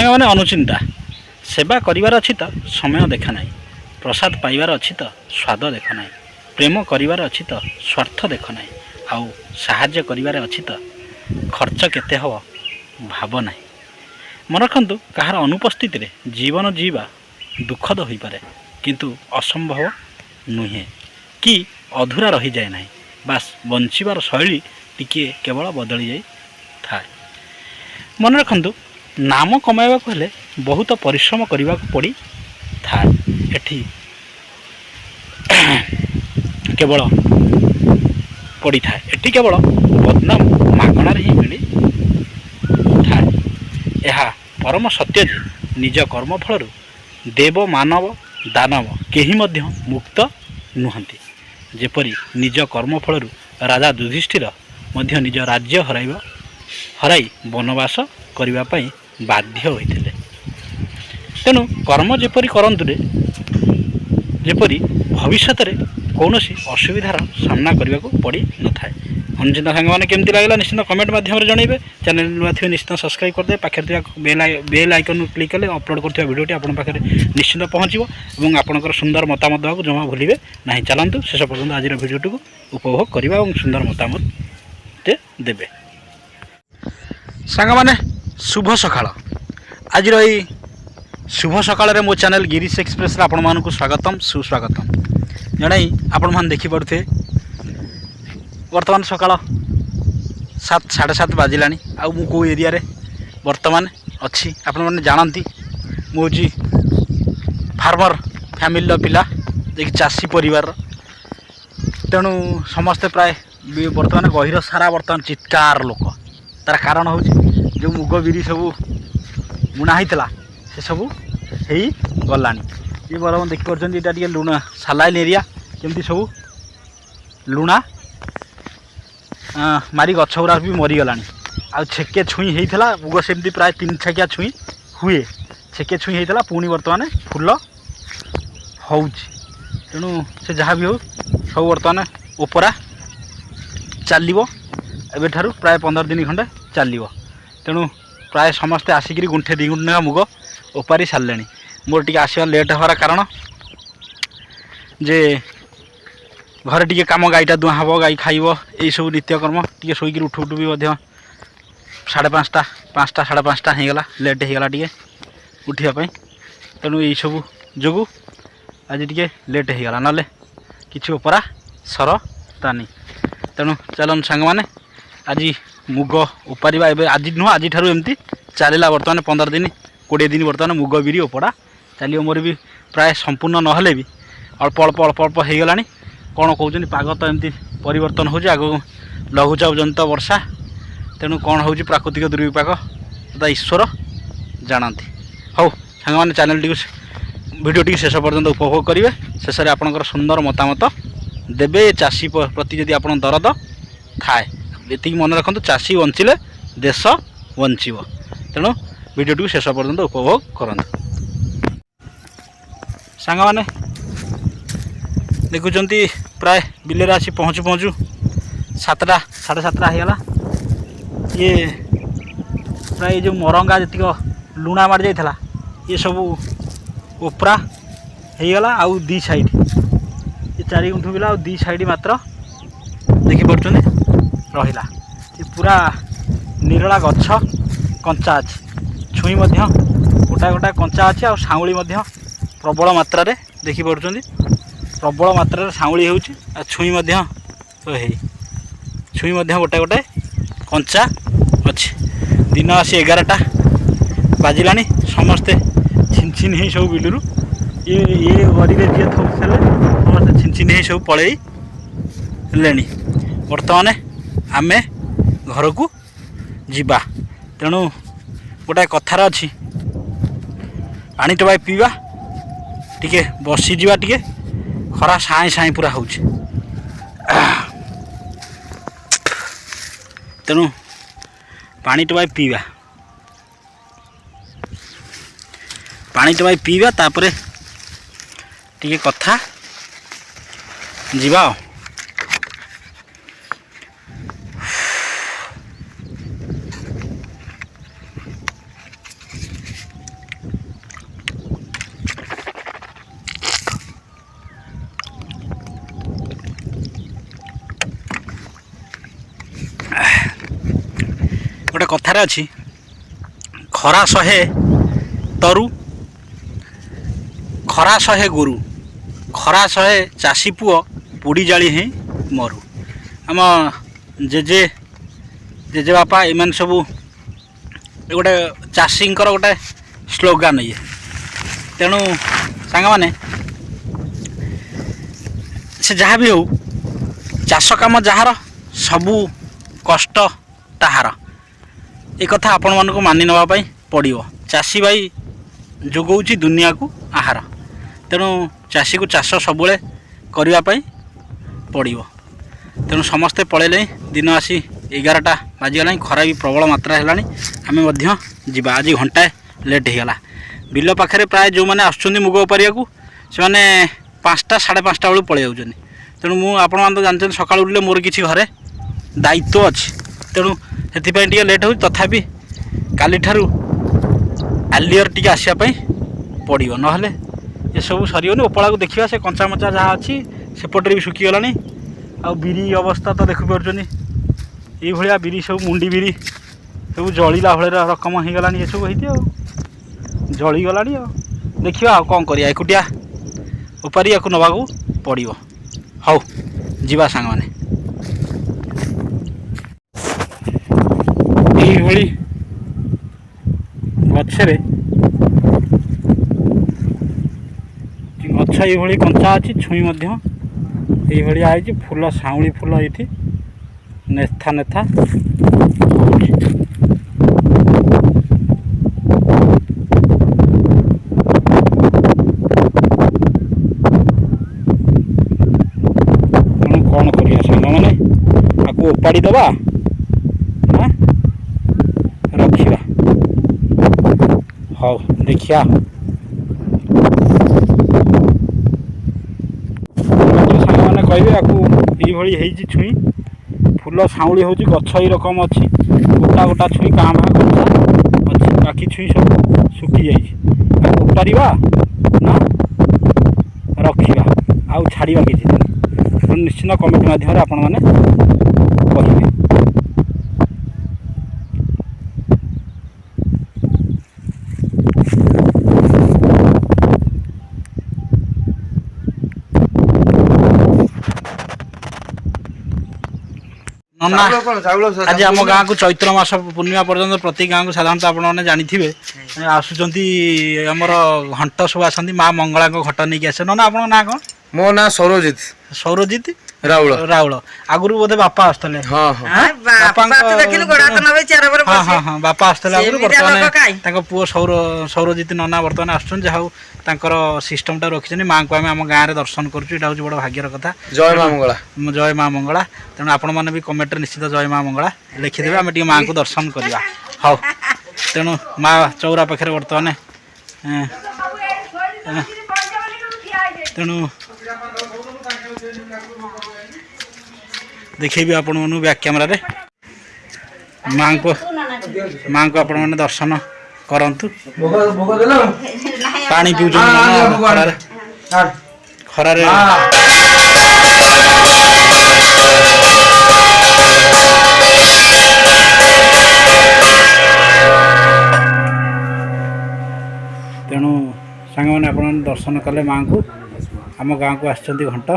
ସାଙ୍ଗମାନେ ଅନୁଚିନ୍ତା ସେବା କରିବାର ଅଛି ତ ସମୟ ଦେଖା ନାହିଁ, ପ୍ରସାଦ ପାଇବାର ଅଛି ତ ସ୍ୱାଦ ଦେଖ ନାହିଁ, ପ୍ରେମ କରିବାର ଅଛି ତ ସ୍ୱାର୍ଥ ଦେଖ ନାହିଁ, ଆଉ ସାହାଯ୍ୟ କରିବାରେ ଅଛି ତ ଖର୍ଚ୍ଚ କେତେ ହେବ ଭାବ ନାହିଁ। ମନେ ରଖନ୍ତୁ, କାହାର ଅନୁପସ୍ଥିତିରେ ଜୀବନ ଜୀଇବା ଦୁଃଖଦ ହୋଇପାରେ, କିନ୍ତୁ ଅସମ୍ଭବ ନୁହେଁ କି ଅଧୁରା ରହିଯାଏ ନାହିଁ। ବାସ୍ ବଞ୍ଚିବାର ଶୈଳୀ ଟିକିଏ କେବଳ ବଦଳି ଯାଇଥାଏ। ମନେ ରଖନ୍ତୁ, ନାମ କମାଇବାକୁ ହେଲେ ବହୁତ ପରିଶ୍ରମ କରିବାକୁ ପଡ଼ିଥାଏ। ଏଠି କେବଳ ବଦନାମ ମାଗଣାରେ ହିଁ ମିଳିଥାଏ। ଏହା ପରମ ସତ୍ୟ ଯେ ନିଜ କର୍ମଫଳରୁ ଦେବ ମାନବ ଦାନବ କେହି ମଧ୍ୟ ମୁକ୍ତ ନୁହନ୍ତି। ଯେପରି ନିଜ କର୍ମଫଳରୁ ରାଜା ଯୁଧିଷ୍ଠିର ମଧ୍ୟ ନିଜ ରାଜ୍ୟ ହରାଇ ବନବାସ କରିବା ପାଇଁ ବାଧ୍ୟ ହୋଇଥିଲେ। ତେଣୁ କର୍ମ ଯେପରି କରନ୍ତୁରେ ଯେପରି ଭବିଷ୍ୟତରେ କୌଣସି ଅସୁବିଧାର ସାମ୍ନା କରିବାକୁ ପଡ଼ିନଥାଏ। ଅନୁଚିତ ସାଙ୍ଗମାନେ କେମିତି ଲାଗିଲା ନିଶ୍ଚିତ କମେଣ୍ଟ ମାଧ୍ୟମରେ ଜଣାଇବେ। ଚ୍ୟାନେଲ ନୂଆ ଥିବେ ନିଶ୍ଚିତ ସବସ୍କ୍ରାଇବ୍ କରିଦେବେ। ପାଖରେ ଥିବା ବେଲ୍ ଆଇକନ୍କୁ କ୍ଲିକ୍ କଲେ ଅପଲୋଡ଼ କରୁଥିବା ଭିଡ଼ିଓଟି ଆପଣଙ୍କ ପାଖରେ ନିଶ୍ଚିତ ପହଞ୍ଚିବ ଏବଂ ଆପଣଙ୍କର ସୁନ୍ଦର ମତାମତ ଦେବାକୁ ଜମା ଭୁଲିବେ ନାହିଁ। ଚାଲନ୍ତୁ ଶେଷ ପର୍ଯ୍ୟନ୍ତ ଆଜିର ଭିଡ଼ିଓଟିକୁ ଉପଭୋଗ କରିବା ଏବଂ ସୁନ୍ଦର ମତାମତ ଦେବେ। ସାଙ୍ଗମାନେ ଶୁଭ ସକାଳ। ଆଜିର ଏଇ ଶୁଭ ସକାଳରେ ମୋ ଚ୍ୟାନେଲ ଗିରିଶ ଏକ୍ସପ୍ରେସରେ ଆପଣମାନଙ୍କୁ ସ୍ୱାଗତମ ସୁସ୍ୱାଗତମ ଜଣାଇ ଆପଣମାନେ ଦେଖିପାରୁଥିବେ ବର୍ତ୍ତମାନ ସକାଳ 7:30 ବାଜିଲାଣି। ଆଉ ମୁଁ କେଉଁ ଏରିଆରେ ବର୍ତ୍ତମାନ ଅଛି ଆପଣମାନେ ଜାଣନ୍ତି। ମୁଁ ହେଉଛି ଫାର୍ମର ଫ୍ୟାମିଲିର ପିଲା, ଯିଏକି ଚାଷୀ ପରିବାରର। ତେଣୁ ସମସ୍ତେ ପ୍ରାୟ ବର୍ତ୍ତମାନ ଗହିର ସାରା ବର୍ତ୍ତମାନ ଚିତ୍କାର ଲୋକ। ତା'ର କାରଣ ହେଉଛି ଯେଉଁ ମୁଗ ବିରି ସବୁ ବୁଣା ହେଇଥିଲା ସେସବୁ ହେଇଗଲାଣି। ଇଏ ବରଂ ଦେଖିପାରୁଛନ୍ତି ଏଇଟା ଟିକେ ଲୁଣା ସାଲାଇନ୍ ଏରିଆ, ଯେମିତି ସବୁ ଲୁଣା ମାରି ଗଛ ଗୁଡ଼ା ବି ମରିଗଲାଣି। ଆଉ ଛେକେ ଛୁଇଁ ହେଇଥିଲା ମୁଗ, ସେମିତି ପ୍ରାୟ 3 ଛେକିଆ ଛୁଇଁ ହୁଏ। ଛେକେ ଛୁଇଁ ହେଇଥିଲା, ପୁଣି ବର୍ତ୍ତମାନ ଫୁଲ ହେଉଛି। ତେଣୁ ସେ ଯାହା ବି ହେଉ ସବୁ ବର୍ତ୍ତମାନ ଉପରା ଚାଲିବ। ଏବେଠାରୁ ପ୍ରାୟ 15 ଦିନ ଖଣ୍ଡେ ଚାଲିବ। ତେଣୁ ପ୍ରାୟ ସମସ୍ତେ ଆସିକିରି ଗୁଣ୍ଠେ 2 ଗୁଣ୍ଠ ଲେଖା ମୁଗ ଓପାରି ସାରିଲେଣି। ମୋର ଟିକେ ଆସିବା ଲେଟ୍ ହେବାର କାରଣ ଯେ ଘରେ ଟିକେ କାମ, ଗାଈଟା ଦୁହାଁ ହେବ, ଗାଈ ଖାଇବ, ଏଇସବୁ ନିତ୍ୟକର୍ମ। ଟିକେ ଶୋଇକିରି ଉଠୁ ବି ମଧ୍ୟ 5:30 ସାଢ଼େ 5ଟା ହେଇଗଲା। ଲେଟ୍ ହେଇଗଲା ଟିକେ ଉଠିବା ପାଇଁ। ତେଣୁ ଏଇସବୁ ଯୋଗୁଁ ଆଜି ଟିକେ ଲେଟ୍ ହେଇଗଲା, ନହେଲେ କିଛି ଉପରା ସରତାନି। ତେଣୁ ଚାଲନ୍ତୁ ସାଙ୍ଗମାନେ ଆଜି ମୁଗ ଓପାରିବା। ଏବେ ଆଜି ନୁହଁ, ଆଜିଠାରୁ ଏମିତି ଚାଲିଲା ବର୍ତ୍ତମାନ 15 ଦିନ 20 ଦିନ ବର୍ତ୍ତମାନ ମୁଗ ବିରି ଓପଡ଼ା ଚାଲିବ। ମୋର ବି ପ୍ରାୟ ସମ୍ପୂର୍ଣ୍ଣ ନହେଲେ ବି ଅଳ୍ପ ଅଳ୍ପ ହେଇଗଲାଣି। କ'ଣ କହୁଛନ୍ତି, ପାଗ ତ ଏମିତି ପରିବର୍ତ୍ତନ ହେଉଛି, ଆଗକୁ ଲଘୁଚାପ ଜନିତ ବର୍ଷା। ତେଣୁ କ'ଣ ହେଉଛି ପ୍ରାକୃତିକ ଦୁର୍ବିପାକ ତା ଈଶ୍ୱର ଜାଣନ୍ତି। ହଉ ସାଙ୍ଗମାନେ, ଭିଡ଼ିଓଟିକୁ ଶେଷ ପର୍ଯ୍ୟନ୍ତ ଉପଭୋଗ କରିବେ। ଶେଷରେ ଆପଣଙ୍କର ସୁନ୍ଦର ମତାମତ ଦେବେ। ଚାଷୀ ପ୍ରତି ଯଦି ଆପଣ ଦରଦ ଥାଏ, ଏତିକି ମନେ ରଖନ୍ତୁ, ଚାଷୀ ବଞ୍ଚିଲେ ଦେଶ ବଞ୍ଚିବ। ତେଣୁ ଭିଡ଼ିଓଟିକୁ ଶେଷ ପର୍ଯ୍ୟନ୍ତ ଉପଭୋଗ କରନ୍ତୁ। ସାଙ୍ଗମାନେ ଦେଖୁଛନ୍ତି, ପ୍ରାୟ ବିଲରେ ଆସି ପହଞ୍ଚୁ 7ଟା ସାଢ଼େ 7ଟା ହେଇଗଲା। ଇଏ ପ୍ରାୟ ଯେଉଁ ମରଙ୍ଗା ଯେତିକ ଲୁଣା ମାଡ଼ି ଯାଇଥିଲା ଇଏ ସବୁ ଓପରା ହେଇଗଲା। ଆଉ 2 ସାଇଡ଼୍, ଏ 4 ଗୁଣ୍ଠ ବିଲ ଆଉ 2 ସାଇଡ଼୍ ମାତ୍ର ଦେଖିପାରୁଛନ୍ତି ରହିଲା। ଏ ପୁରା ନିରଳା ଗଛ କଞ୍ଚା ଅଛି। ଛୁଇଁ ମଧ୍ୟ ଗୋଟାଏ କଞ୍ଚା ଅଛି। ଆଉ ସାଉଁଳି ମଧ୍ୟ ପ୍ରବଳ ମାତ୍ରାରେ ଦେଖିପାରୁଛନ୍ତି, ପ୍ରବଳ ମାତ୍ରାରେ ସାଉଁଳି ହେଉଛି। ଆଉ ଛୁଇଁ ମଧ୍ୟ ଗୋଟାଏ କଞ୍ଚା ଅଛି। ଦିନ ଆସି 11ଟା ବାଜିଲାଣି। ସମସ୍ତେ ଛିନ୍ ହେଇ ସବୁ ବିଲରୁ ଇଏ ଗରିରେ ଯିଏ ଥୋଇଥିଲେ ସମସ୍ତେ ଛିନ୍ ହେଇ ସବୁ ପଳେଇଲେଣି। ବର୍ତ୍ତମାନ ଆମେ ଘରକୁ ଯିବା। ତେଣୁ ଗୋଟାଏ କଥାରେ ଅଛି, ପାଣି ଟୋପାଏ ପିଇବା, ଟିକେ ବସିଯିବା। ଟିକେ ଖରା ସାଇଁ ପୁରା ହେଉଛି। ତେଣୁ ପାଣି ଟୋପାଏ ପିଇବା, ତାପରେ ଟିକେ କଥା ଯିବା। ଗୋଟେ କଥାରେ ଅଛି, ଖରା ସହେ ତରୁ, ଖରା ସହେ ଗୋରୁ, ଖରା ସହେ ଚାଷୀ ପୁଅ, ପୋଡ଼ି ଜାଳି ହିଁ ମରୁ। ଆମ ଜେଜେବାପା ଏମାନେ ସବୁ ଗୋଟେ ଚାଷୀଙ୍କର ଗୋଟେ ସ୍ଲୋଗାନ ଇଏ। ତେଣୁ ସାଙ୍ଗମାନେ, ସେ ଯାହା ବି ହେଉ, ଚାଷ କାମ ଯାହାର ସବୁ କଷ୍ଟ ତାହାର, ଏ କଥା ଆପଣମାନଙ୍କୁ ମାନି ନେବା ପାଇଁ ପଡ଼ିବ। ଚାଷୀ ଭାଇ ଯୋଗାଉଛି ଦୁନିଆକୁ ଆହାର। ତେଣୁ ଚାଷୀକୁ ଚାଷ ସବୁବେଳେ କରିବା ପାଇଁ ପଡ଼ିବ। ତେଣୁ ସମସ୍ତେ ପଳେଇଲେ, ଦିନ ଆସି 11ଟା ବାଜିଗଲାଣି, ଖରା ବି ପ୍ରବଳ ମାତ୍ରା ହେଲାଣି। ଆମେ ମଧ୍ୟ ଯିବା, ଆଜି ଘଣ୍ଟାଏ ଲେଟ୍ ହେଇଗଲା। ବିଲ ପାଖରେ ପ୍ରାୟ ଯେଉଁମାନେ ଆସୁଛନ୍ତି ମୁଗ ଉପାରିବାକୁ, ସେମାନେ 5ଟା 5:30 ବେଳକୁ ପଳେଇ ଯାଉଛନ୍ତି। ତେଣୁ ମୁଁ, ଆପଣମାନେ ତ ଜାଣିଛନ୍ତି, ସକାଳୁ ଉଠିଲେ ମୋର କିଛି ଘରେ ଦାୟିତ୍ୱ ଅଛି। ତେଣୁ ସେଥିପାଇଁ ଟିକେ ଲେଟ୍ ହେଉଛି। ତଥାପି କାଲିଠାରୁ ଆଲିଅର ଟିକେ ଆସିବା ପାଇଁ ପଡ଼ିବ, ନହେଲେ ଏସବୁ ସରିବନି। ଓପଳାକୁ ଦେଖିବା, ସେ କଞ୍ଚାମଚା ଯାହା ଅଛି ସେପଟରେ ବି ଶୁଖିଗଲାଣି। ଆଉ ବିରି ଅବସ୍ଥା ତ ଦେଖିପାରୁଛନ୍ତି, ଏଇଭଳିଆ ବିରି ସବୁ, ମୁଣ୍ଡି ବିରି ସବୁ ଜଳିଲା ଭଳିଆ ରକମ ହେଇଗଲାଣି। ଏସବୁ ହେଇଛି ଆଉ ଜଳିଗଲାଣି। ଆଉ ଦେଖିବା ଆଉ କ'ଣ କରିବା, ଏକୁଟିଆ ଉପାରିବାକୁ ନେବାକୁ ପଡ଼ିବ। ହଉ ଯିବା ସାଙ୍ଗମାନେ। ଏଇଭଳି ଗଛରେ, ଗଛ ଏଇଭଳି କଞ୍ଚା ଅଛି, ଛୁଇଁ ମଧ୍ୟ ଏଇଭଳିଆ ହେଇଛି। ଫୁଲ, ସାଉଁଳି ଫୁଲ ଏଇଠି ନେଥା ନେଥା ହେଉଛି। ତେଣୁ କ'ଣ କରିବା ସାଙ୍ଗମାନେ, ଆକୁ ଓପାଡ଼ି ଦେବା ନା ରଖିବା? ହଉ ଦେଖିବା। ସାଙ୍ଗମାନେ କହିବେ, ଆକୁ ଏଇଭଳି ହେଇଛି ଛୁଇଁ, ଫୁଲ ସାଉଁଳି ହେଉଛି, ଗଛ ଏଇ ରକମ ଅଛି। ଗୋଟା ଗୋଟା ଛୁଇଁ କାଁ ଭାଁ କଞ୍ଚା ଅଛି, ବାକି ଛୁଇଁ ସବୁ ଶୁଖିଯାଇଛି। ଆକୁ ଓପାରିବା ନା ରଖିବା, ଆଉ ଛାଡ଼ିବା କିଛି ଦିନ? ତେଣୁ ନିଶ୍ଚିନ୍ତ କମେଣ୍ଟ ମାଧ୍ୟମରେ ଆପଣମାନେ କହିବେ। ନନା, ଆଜି ଆମ ଗାଁକୁ ଚୈତ୍ର ମାସ ପୂର୍ଣ୍ଣିମା ପର୍ଯ୍ୟନ୍ତ ପ୍ରତି ଗାଁକୁ ସାଧାରଣତଃ ଆପଣମାନେ ଜାଣିଥିବେ ଆସୁଛନ୍ତି, ଆମର ଘଣ୍ଟ ସବୁ ଆସନ୍ତି, ମା ମଙ୍ଗଳାଙ୍କ ଘଟ ନେଇକି ଆସେ। ନନା ଆପଣଙ୍କ ନାଁ କ'ଣ? ମୋ ନାଁ ସୌରଜିତ। ସୌରଜିତ ରାଉଳ। ରାଉଳ। ଆଗରୁ ବୋଧେ ବାପା ଆସୁଥିଲେ? ହଁ ହଁ। ବାପା ଆସୁଥିଲେ ଆଗରୁ। ବର୍ତ୍ତମାନ ତାଙ୍କ ପୁଅ ସୌରଜିତ ନନା ବର୍ତ୍ତମାନ ଆସୁଛନ୍ତି। ଯାହା ହଉ ତାଙ୍କର ସିଷ୍ଟମଟା ରଖିଛନ୍ତି। ମାଆଙ୍କୁ ଆମେ ଆମ ଗାଁରେ ଦର୍ଶନ କରୁଛୁ, ଏଇଟା ହେଉଛି ବଡ଼ ଭାଗ୍ୟର କଥା। ଜୟ ମା ମଙ୍ଗଳା। ଜୟ ମା ମଙ୍ଗଳା। ତେଣୁ ଆପଣମାନେ ବି କମେଣ୍ଟରେ ନିଶ୍ଚିତ ଜୟ ମା ମଙ୍ଗଳା ଲେଖିଦେବେ, ଆମେ ଟିକେ ମାଆଙ୍କୁ ଦର୍ଶନ କରିବା। ହଉ, ତେଣୁ ମା ଚଉରା ପାଖରେ ବର୍ତ୍ତମାନ ତେଣୁ ଦେଖେଇବି ଆପଣମାନଙ୍କୁ ବ୍ୟାକ୍ କ୍ୟାମେରାରେ। ମାଆଙ୍କୁ ଆପଣମାନେ ଦର୍ଶନ କରନ୍ତୁ। ପାଣି ପିଉଛନ୍ତି ଖରାରେ। ତେଣୁ ସାଙ୍ଗମାନେ ଆପଣମାନେ ଦର୍ଶନ କଲେ ମାଆଙ୍କୁ। ଆମ ଗାଁକୁ ଆସିଛନ୍ତି ଘଣ୍ଟ।